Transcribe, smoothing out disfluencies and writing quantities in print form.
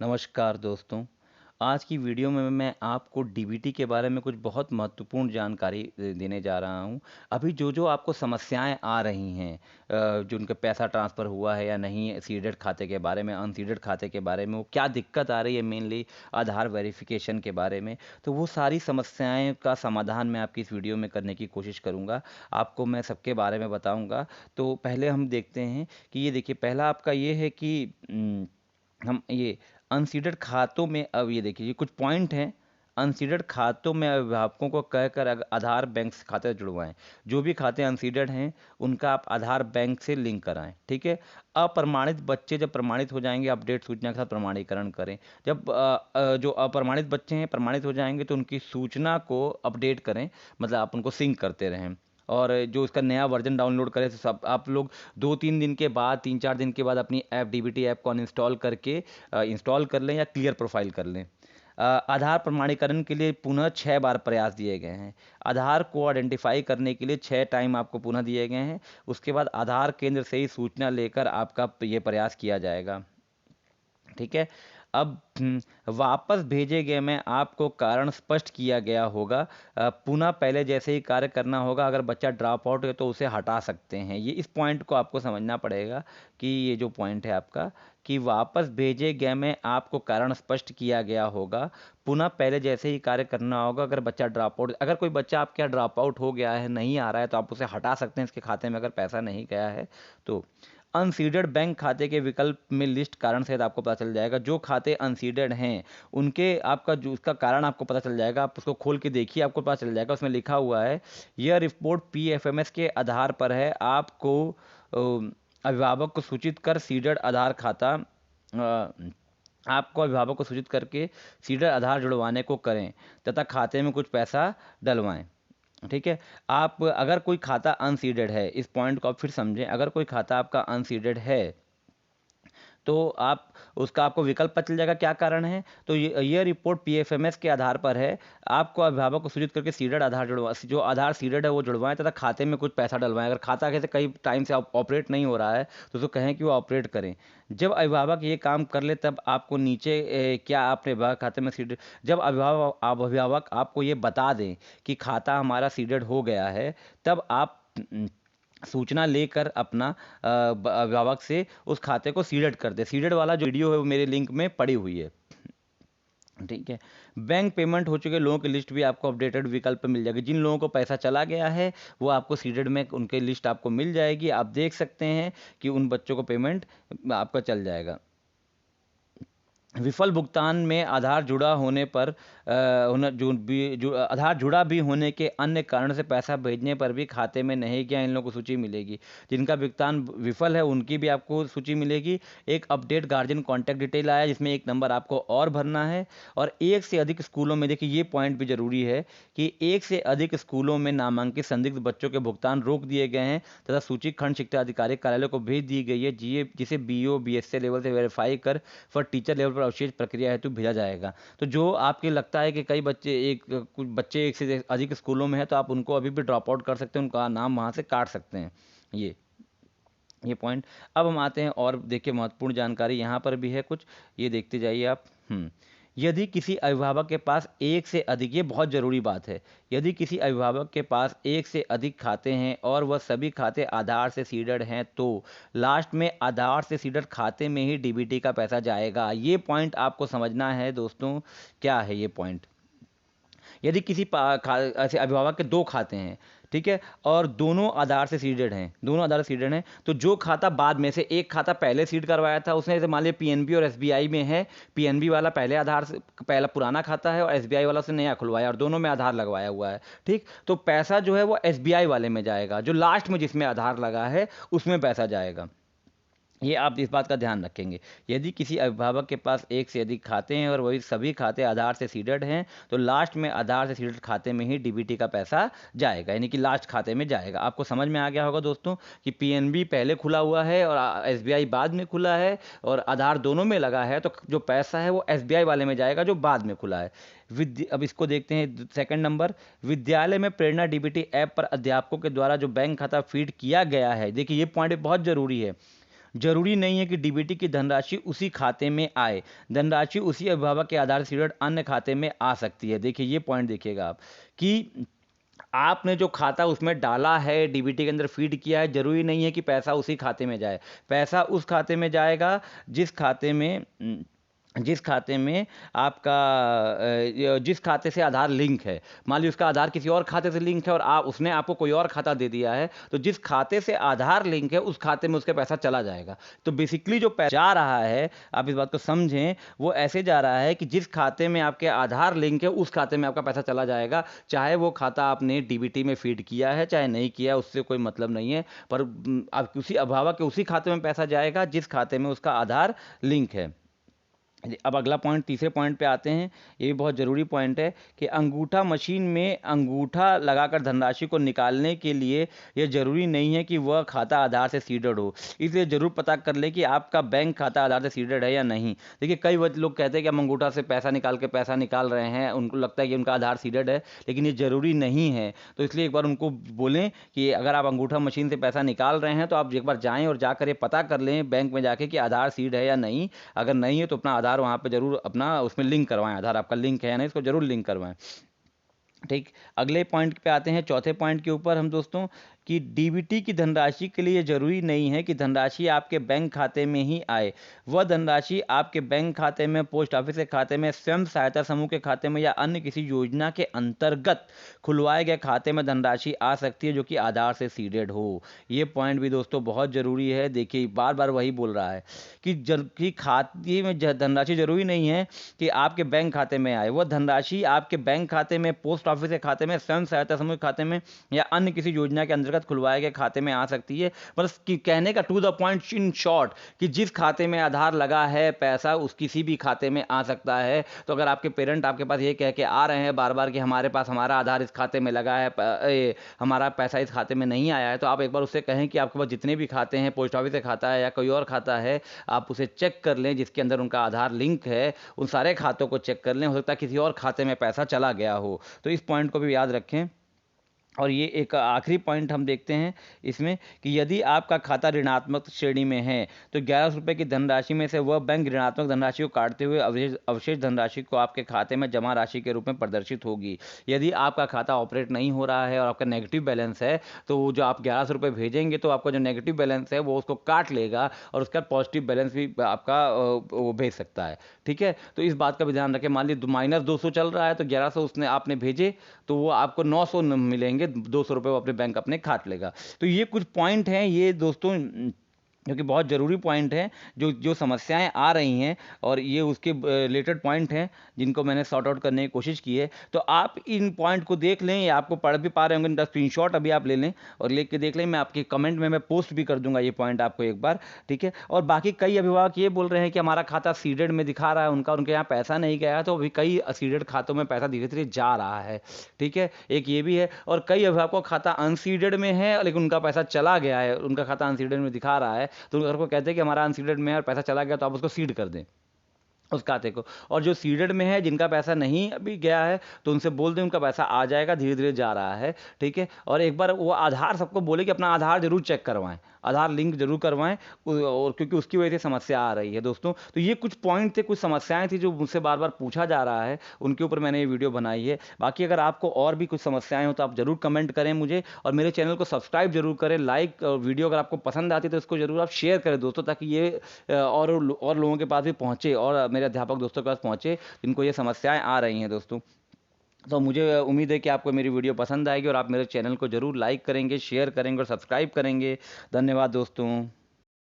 नमस्कार दोस्तों। आज की वीडियो में मैं आपको डीबीटी के बारे में कुछ बहुत महत्वपूर्ण जानकारी देने जा रहा हूं। अभी जो आपको समस्याएं आ रही हैं, जो उनका पैसा ट्रांसफ़र हुआ है या नहीं, सीडेड खाते के बारे में, अनसीडेड खाते के बारे में, वो क्या दिक्कत आ रही है, मेनली आधार वेरिफिकेशन के बारे में, तो वो सारी समस्याएं का समाधान मैं आपकी इस वीडियो में करने की कोशिश करूँगा। आपको मैं सबके बारे में बताऊँगा। तो पहले हम देखते हैं कि ये देखिए, पहला आपका ये है कि हम ये अनसीडेड खातों में, अब ये देखिए ये कुछ पॉइंट हैं। अनसीडेड खातों में अभिभावकों को कहकर आधार बैंक से खाते जुड़वाएं। जो भी खाते अनसीडेड हैं उनका आप आधार बैंक से लिंक कराएं, ठीक है। अप्रमाणित बच्चे जब प्रमाणित हो जाएंगे, अपडेट सूचना के साथ प्रमाणीकरण करें। जब जो अप्रमाणित बच्चे हैं प्रमाणित हो जाएंगे तो उनकी सूचना को अपडेट करें, मतलब आप उनको सिंक करते रहें। और जो उसका नया वर्जन डाउनलोड करें, तो सब आप लोग 2-3 दिन के बाद, 3-4 दिन के बाद अपनी ऐप डीबीटी ऐप को अनइंस्टॉल करके इंस्टॉल कर लें या क्लियर प्रोफाइल कर लें। आधार प्रमाणीकरण के लिए पुनः 6 बार प्रयास दिए गए हैं। आधार को आइडेंटिफाई करने के लिए 6 टाइम आपको पुनः दिए गए हैं। उसके बाद आधार केंद्र से ही सूचना लेकर आपका ये प्रयास किया जाएगा, ठीक है। अब वापस भेजे गए में आपको कारण स्पष्ट किया गया होगा। पुनः पहले जैसे ही कार्य करना होगा। अगर बच्चा ड्रॉप आउट है तो उसे हटा सकते हैं। ये इस पॉइंट को आपको समझना पड़ेगा कि ये जो पॉइंट है आपका, कि वापस भेजे गए में आपको कारण स्पष्ट किया गया होगा। पुनः पहले जैसे ही कार्य करना होगा। अगर बच्चा ड्रॉप आउट, अगर कोई बच्चा आपके यहाँ ड्रॉप आउट हो गया है, नहीं आ रहा है, तो आप उसे हटा सकते हैं इसके खाते में, अगर पैसा नहीं गया है तो। अनसीडेड बैंक खाते के विकल्प में लिस्ट कारण सहित आपको पता चल जाएगा। जो खाते अनसीडेड हैं उनके आपका जो उसका कारण आपको पता चल जाएगा। आप उसको खोल के देखिए, आपको पता चल जाएगा। उसमें लिखा हुआ है, यह रिपोर्ट पीएफएमएस के आधार पर है। आपको अभिभावक को सूचित कर सीडेड आधार खाता आपको अभिभावक को सूचित करके सीडेड आधार जुड़वाने को करें तथा खाते में कुछ पैसा डलवाएं, ठीक है। आप अगर कोई खाता अनसीडेड है, इस पॉइंट को आप फिर समझें, अगर कोई खाता आपका अनसीडेड है तो आप उसका आपको विकल्प पता चल जाएगा क्या कारण है। तो ये रिपोर्ट पीएफएमएस के आधार पर है। आपको अभिभावक को सूचित करके सीडेड आधार जुड़वा, जो आधार सीडेड है वो जुड़वाएं तथा खाते में कुछ पैसा डलवाएं। अगर खाता कैसे कई टाइम से ऑपरेट नहीं हो रहा है तो उसको कहें कि वो ऑपरेट करें। जब अभिभावक ये काम कर ले तब आपको नीचे क्या आपने अभिभावक खाते में सीडेड, जब अभिभावक आपको ये बता दें कि खाता हमारा सीडेड हो गया है, तब आप सूचना लेकर अपना अभिभावक से उस खाते को सीडेड कर दे। सीडेड वाला जो वीडियो है वो मेरे लिंक में पड़ी हुई है, ठीक है। बैंक पेमेंट हो चुके लोगों की लिस्ट भी आपको अपडेटेड विकल्प पे मिल जाएगी। जिन लोगों को पैसा चला गया है वो आपको सीडेड में उनकी लिस्ट आपको मिल जाएगी। आप देख सकते हैं कि उन बच्चों को पेमेंट आपका चल जाएगा। विफल भुगतान में आधार जुड़ा होने पर आधार जुड़ा भी होने के अन्य कारण से पैसा भेजने पर भी खाते में नहीं गया, इन लोगों को सूची मिलेगी। जिनका भुगतान विफल है उनकी भी आपको सूची मिलेगी। एक अपडेट गार्जियन कॉन्टैक्ट डिटेल आया जिसमें एक नंबर आपको और भरना है। और एक से अधिक स्कूलों में, देखिए ये पॉइंट भी जरूरी है कि एक से अधिक स्कूलों में नामांकित संदिग्ध बच्चों के भुगतान रोक दिए गए हैं तथा सूची खंड शिक्षा अधिकारी कार्यालय को भेज दी गई है, जिसे बीओ बीएसए लेवल से वेरीफाई कर फॉर टीचर लेवल पर अवशेष प्रक्रिया हेतु भेजा जाएगा। तो जो आपके लगता है कि कई बच्चे कुछ बच्चे एक से अधिक स्कूलों में है तो आप उनको अभी भी ड्रॉप आउट कर सकते हैं, उनका नाम वहाँ से काट सकते हैं। ये पॉइंट। अब हम आते हैं और देखिए महत्वपूर्ण जानकारी यहाँ पर भी है कुछ, ये देखते जाइए आप। यदि किसी अभिभावक के पास एक से अधिक, ये बहुत ज़रूरी बात है, यदि किसी अभिभावक के पास एक से अधिक खाते हैं और वह सभी खाते आधार से सीडेड हैं तो लास्ट में आधार से सीडेड खाते में ही डीबीटी का पैसा जाएगा। ये पॉइंट आपको समझना है दोस्तों। क्या है ये पॉइंट? यदि किसी ऐसे अभिभावक के 2 खाते हैं, ठीक है, और दोनों आधार से सीडेड हैं, दोनों आधार से सीडेड हैं, तो जो खाता बाद में से एक खाता पहले सीड करवाया था उसने, जैसे मान लिया पीएनबी और एसबीआई में है, पीएनबी वाला पहले आधार से पहला पुराना खाता है और एसबीआई वाला उसने नया खुलवाया और दोनों में आधार लगवाया हुआ है, ठीक। तो पैसा जो है वो एसबीआई वाले में जाएगा, जो लास्ट में जिसमें आधार लगा है उसमें पैसा जाएगा। ये आप इस बात का ध्यान रखेंगे। यदि किसी अभिभावक के पास एक से अधिक खाते हैं और वही सभी खाते आधार से सीडेड हैं तो लास्ट में आधार से सीडेड खाते में ही डीबीटी का पैसा जाएगा, यानी कि लास्ट खाते में जाएगा। आपको समझ में आ गया होगा दोस्तों कि पीएनबी पहले खुला हुआ है और एसबीआई बाद में खुला है और आधार दोनों में लगा है, तो जो पैसा है वो एसबीआई वाले में जाएगा जो बाद में खुला है। अब इसको देखते हैं सेकंड नंबर, विद्यालय में प्रेरणा डीबीटी ऐप पर अध्यापकों के द्वारा जो बैंक खाता फीड किया गया है, देखिए ये पॉइंट बहुत जरूरी है। जरूरी नहीं है कि डीबीटी की धनराशि उसी खाते में आए। धनराशि उसी अभिभावक के आधार से सीधे अन्य खाते में आ सकती है। देखिए ये पॉइंट देखिएगा आप कि आपने जो खाता उसमें डाला है, डीबीटी के अंदर फीड किया है, जरूरी नहीं है कि पैसा उसी खाते में जाए। पैसा उस खाते में जाएगा जिस खाते में आपका जिस खाते से आधार लिंक है। मान लीजिए उसका आधार किसी और खाते से लिंक है और उसने आपको कोई और खाता दे दिया है, तो जिस खाते से आधार लिंक है उस खाते में उसका पैसा चला जाएगा। तो बेसिकली जो पैसा जा रहा है, आप इस बात को समझें, वो ऐसे जा रहा है कि जिस खाते में आपके आधार लिंक है उस खाते में आपका पैसा चला जाएगा। चाहे वो खाता आपने डीबीटी में फीड किया है चाहे नहीं किया, उससे कोई मतलब नहीं है, पर आप उसी अभिभावक के उसी खाते में पैसा जाएगा जिस खाते में उसका आधार लिंक है। अब अगला पॉइंट, तीसरे पॉइंट पे आते हैं। ये भी बहुत ज़रूरी पॉइंट है कि अंगूठा मशीन में अंगूठा लगाकर धनराशि को निकालने के लिए यह ज़रूरी नहीं है कि वह खाता आधार से सीडेड हो। इसलिए ज़रूर पता कर ले कि आपका बैंक खाता आधार से सीडेड है या नहीं। देखिए कई लोग कहते हैं कि हम अंगूठा से पैसा निकाल रहे हैं, उनको लगता है कि उनका आधार सीडेड है, लेकिन ये ज़रूरी नहीं है। तो इसलिए एक बार उनको बोलें कि अगर आप अंगूठा मशीन से पैसा निकाल रहे हैं तो आप एक बार जाएँ और जाकर ये पता कर लें बैंक में जाके कि आधार सीड है या नहीं। अगर नहीं है तो अपना आधार वहाँ पे जरूर अपना उसमें लिंक करवाएं। आधार आपका लिंक है या नहीं, इसको जरूर लिंक करवाएं। ठीक, अगले पॉइंट पे आते हैं, चौथे पॉइंट के ऊपर हम दोस्तों, कि डीबीटी की धनराशि के लिए जरूरी नहीं है कि धनराशि आपके बैंक खाते में ही आए। वह धनराशि आपके बैंक खाते में, पोस्ट ऑफिस के खाते में, स्वयं सहायता समूह के खाते में या अन्य किसी योजना के अंतर्गत खुलवाए गए खाते में धनराशि आ सकती है जो कि आधार से सीडेड हो। ये पॉइंट भी दोस्तों बहुत जरूरी है। देखिए बार बार वही बोल रहा है कि खाते में धनराशि जरूरी नहीं है कि आपके बैंक खाते में आए। वह धनराशि आपके बैंक खाते में, पोस्ट ऑफिस के खाते में, स्वयं सहायता समूह के खाते में या अन्य किसी योजना के अंतर्गत खुलवाए गए खाते में आ सकती है। बस कहने का to the point in short कि जिस खाते में आधार लगा है पैसा उस किसी भी खाते में आ सकता है। तो अगर आपके पेरेंट आपके पास ये कह के आ रहे हैं बार बार कि हमारे पास हमारा आधार इस खाते में लगा है, हमारा पैसा इस खाते में नहीं आया है, तो आप एक बार उससे कहें कि आपके पास जितने भी खाते हैं, पोस्ट ऑफिस से खाता है या कोई और खाता है, आप उसे चेक कर लें जिसके अंदर उनका आधार लिंक है। उन सारे खातों को चेक कर लें, हो सकता है किसी और खाते में पैसा चला गया हो। तो इस पॉइंट को भी याद रखें। और ये एक आखिरी पॉइंट हम देखते हैं इसमें कि यदि आपका खाता ऋणात्मक श्रेणी में है तो 1100 रुपये की धनराशि में से वह बैंक ऋणात्मक धनराशि को काटते हुए अवशेष धनराशि को आपके खाते में जमा राशि के रूप में प्रदर्शित होगी। यदि आपका खाता ऑपरेट नहीं हो रहा है और आपका नेगेटिव बैलेंस है तो वो जो आप 1100 रुपये भेजेंगे तो आपका जो नेगेटिव बैलेंस है वो उसको काट लेगा और उसका पॉजिटिव बैलेंस भी आपका वो भेज सकता है। ठीक है, तो इस बात का भी ध्यान रखें। मान लीजिए -200 चल रहा है तो 1100 उसने आपने भेजे तो वो आपको 900 मिलेंगे, 200 रुपये वो अपने बैंक अपने काट लेगा। तो ये कुछ पॉइंट हैं ये दोस्तों जो कि बहुत ज़रूरी पॉइंट है, जो समस्याएं आ रही हैं और ये उसके रिलेटेड पॉइंट हैं जिनको मैंने सॉर्ट आउट करने की कोशिश की है। तो आप इन पॉइंट को देख लें, या आपको पढ़ भी पा रहे होंगे, इनका स्क्रीनशॉट अभी आप ले लें और लेके के देख लें। मैं आपके कमेंट में मैं पोस्ट भी कर दूंगा ये पॉइंट आपको एक बार। ठीक है, और बाकी कई अभिभावक ये बोल रहे हैं कि हमारा खाता सीडेड में दिखा रहा है, उनके यहाँ पैसा नहीं गया है, तो अभी कई सीडेड खातों में पैसा धीरे धीरे जा रहा है। ठीक है, एक ये भी है। और कई अभिभावकों का खाता अनसीडेड में है लेकिन उनका पैसा चला गया है, उनका खाता अनसीडेड में दिखा रहा है, तो अगर को कहते हैं कि हमारा अनसीडेड में है और पैसा चला गया तो आप उसको सीड कर दें उस खाते को। और जो सीडेड में है जिनका पैसा नहीं अभी गया है तो उनसे बोल दें उनका पैसा आ जाएगा, धीरे धीरे जा रहा है। ठीक है, और एक बार वो आधार सबको बोले कि अपना आधार जरूर चेक करवाएं, आधार लिंक जरूर करवाएं, और क्योंकि उसकी वजह से समस्या आ रही है दोस्तों। तो ये कुछ पॉइंट थे, कुछ समस्याएं थी जो मुझसे बार बार पूछा जा रहा है, उनके ऊपर मैंने ये वीडियो बनाई है। बाकी अगर आपको और भी कुछ समस्याएं हो तो आप जरूर कमेंट करें मुझे, और मेरे चैनल को सब्सक्राइब जरूर करें, लाइक, और वीडियो अगर आपको पसंद आती है तो इसको जरूर आप शेयर करें दोस्तों, ताकि ये और लोगों के पास भी पहुंचे और मेरे अध्यापक दोस्तों के पास पहुंचे जिनको ये समस्याएं आ रही हैं दोस्तों। तो मुझे उम्मीद है कि आपको मेरी वीडियो पसंद आएगी और आप मेरे चैनल को जरूर लाइक करेंगे, शेयर करेंगे और सब्सक्राइब करेंगे। धन्यवाद दोस्तों।